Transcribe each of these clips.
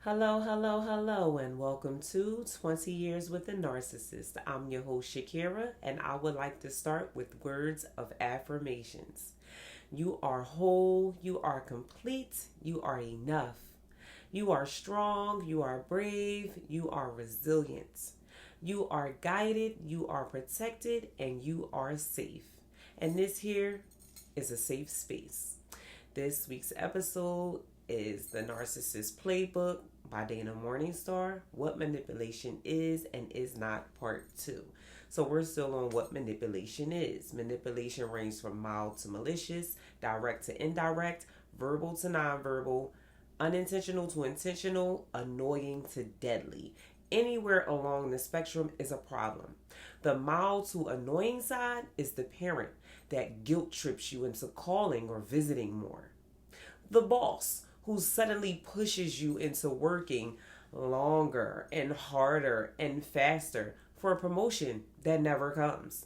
Hello, hello, hello, and welcome to 20 Years with a Narcissist. I'm your host, Shakira, and I would like to start with words of affirmations. You are whole, you are complete, you are enough. You are strong, you are brave, you are resilient. You are guided, you are protected, and you are safe. And this here is a safe space. This week's episode is The Narcissist Playbook by Dana Morningstar, What Manipulation Is and Is Not, Part 2. So we're still on what manipulation is. Manipulation ranges from mild to malicious, direct to indirect, verbal to nonverbal, unintentional to intentional, annoying to deadly. Anywhere along the spectrum is a problem. The mild to annoying side is the parent that guilt trips you into calling or visiting more. The boss who suddenly pushes you into working longer and harder and faster for a promotion that never comes.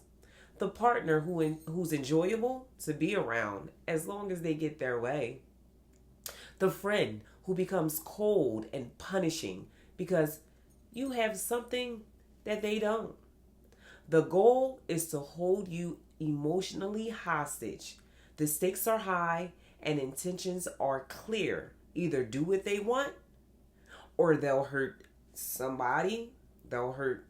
The partner who's enjoyable to be around as long as they get their way. The friend who becomes cold and punishing because you have something that they don't. The goal is to hold you emotionally hostage. The stakes are high and intentions are clear. Either do what they want or they'll hurt somebody, they'll hurt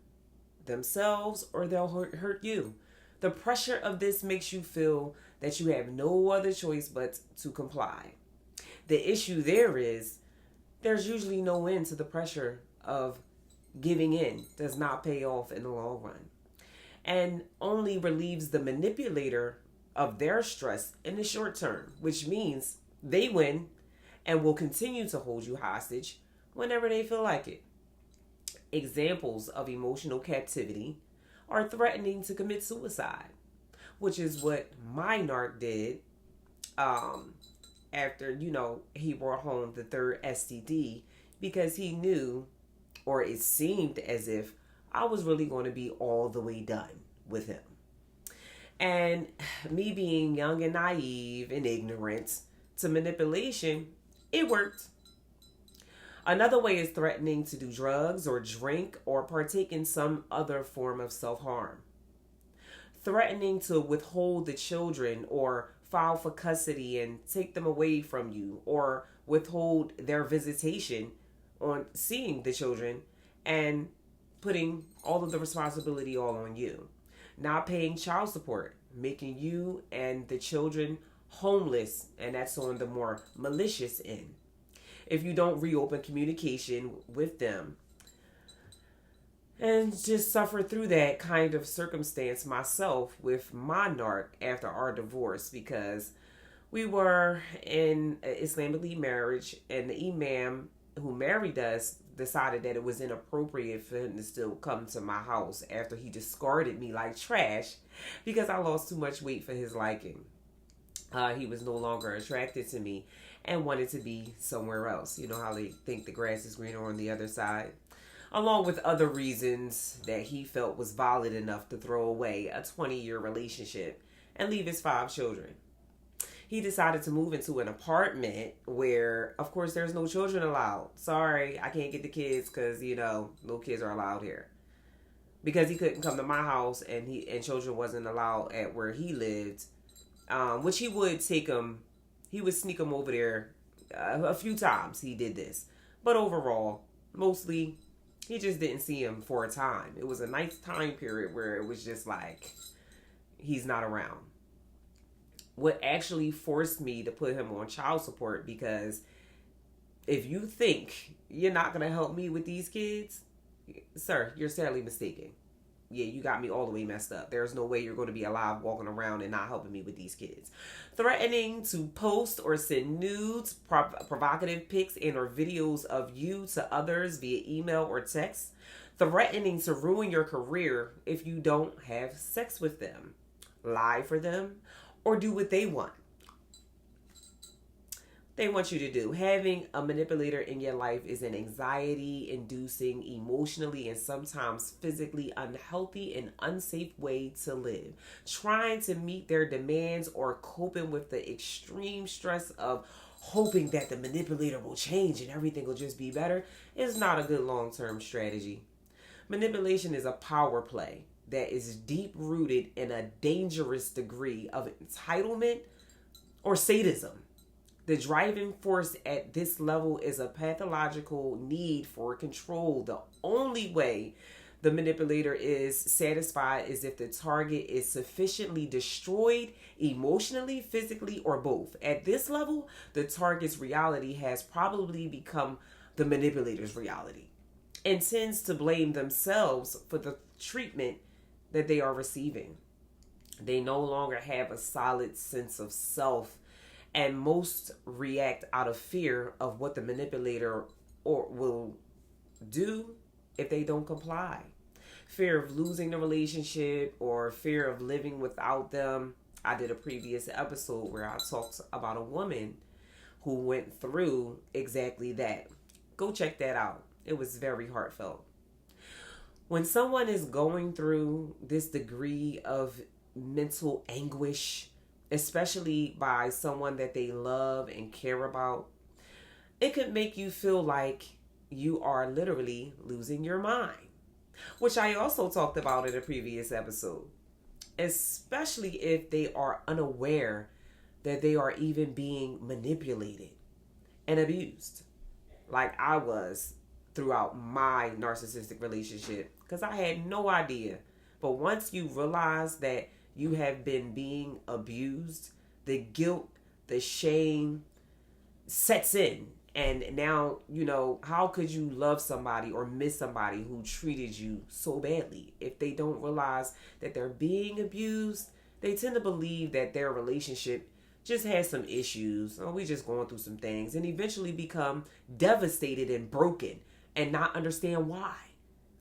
themselves, or they'll hurt you. The pressure of this makes you feel that you have no other choice but to comply. The issue there is there's usually no end to the pressure of giving in, does not pay off in the long run, and only relieves the manipulator of their stress in the short term, which means they win and will continue to hold you hostage whenever they feel like it. Examples of emotional captivity are threatening to commit suicide, which is what my narc did after, he brought home the third STD because he knew, or it seemed as if, I was really going to be all the way done with him. And me being young and naive and ignorant to manipulation, it worked. Another way is threatening to do drugs or drink or partake in some other form of self-harm. Threatening to withhold the children or file for custody and take them away from you, or withhold their visitation on seeing the children and putting all of the responsibility all on you. Not paying child support, making you and the children homeless, and that's on the more malicious end. If you don't reopen communication with them, and just suffer through that kind of circumstance myself with my narc after our divorce, because we were in an Islamically marriage, and the imam who married us decided that it was inappropriate for him to still come to my house after he discarded me like trash because I lost too much weight for his liking. He was no longer attracted to me and wanted to be somewhere else. You know how they think the grass is greener on the other side? Along with other reasons that he felt was valid enough to throw away a 20-year relationship and leave his 5 children. He decided to move into an apartment where, of course, there's no children allowed. Sorry, I can't get the kids because, no kids are allowed here. Because he couldn't come to my house and children wasn't allowed at where he lived, which he would take them, he would sneak them over there a few times. He did this. But overall, mostly, he just didn't see him for a time. It was a nice time period where it was just like, he's not around. What actually forced me to put him on child support, because if you think you're not going to help me with these kids, sir, you're sadly mistaken. Yeah, you got me all the way messed up. There's no way you're going to be alive walking around and not helping me with these kids. Threatening to post or send nudes, provocative pics and or videos of you to others via email or text. Threatening to ruin your career if you don't have sex with them, lie for them, or do what they want. They want you to do. Having a manipulator in your life is an anxiety-inducing, emotionally and sometimes physically unhealthy and unsafe way to live. Trying to meet their demands or coping with the extreme stress of hoping that the manipulator will change and everything will just be better is not a good long-term strategy. Manipulation is a power play that is deep rooted in a dangerous degree of entitlement or sadism. The driving force at this level is a pathological need for control. The only way the manipulator is satisfied is if the target is sufficiently destroyed emotionally, physically, or both. At this level, the target's reality has probably become the manipulator's reality and tends to blame themselves for the treatment that they are receiving. They no longer have a solid sense of self, and most react out of fear of what the manipulator will do if they don't comply. Fear of losing the relationship or fear of living without them. I did a previous episode where I talked about a woman who went through exactly that. Go check that out. It was very heartfelt. When someone is going through this degree of mental anguish, especially by someone that they love and care about, it could make you feel like you are literally losing your mind, which I also talked about in a previous episode, especially if they are unaware that they are even being manipulated and abused, like I was throughout my narcissistic relationship, because I had no idea. But once you realize that you have been being abused, the guilt, the shame sets in. And now, how could you love somebody or miss somebody who treated you so badly? If they don't realize that they're being abused, they tend to believe that their relationship just has some issues, or we just going through some things, and eventually become devastated and broken and not understand why,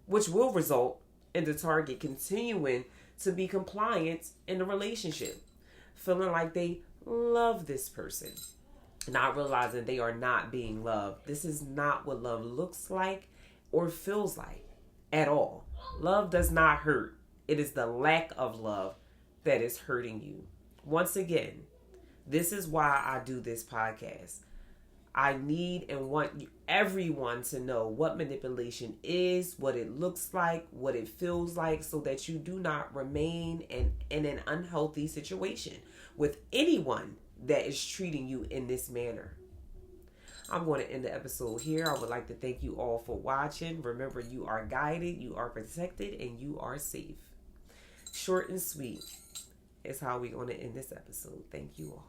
which will result in the target continuing to be compliant in the relationship, feeling like they love this person, not realizing they are not being loved. This is not what love looks like or feels like at all. Love does not hurt. It is the lack of love that is hurting you. Once again, this is why I do this podcast. I need and want everyone to know what manipulation is, what it looks like, what it feels like, so that you do not remain in an unhealthy situation with anyone that is treating you in this manner. I'm going to end the episode here. I would like to thank you all for watching. Remember, you are guided, you are protected, and you are safe. Short and sweet is how we're going to end this episode. Thank you all.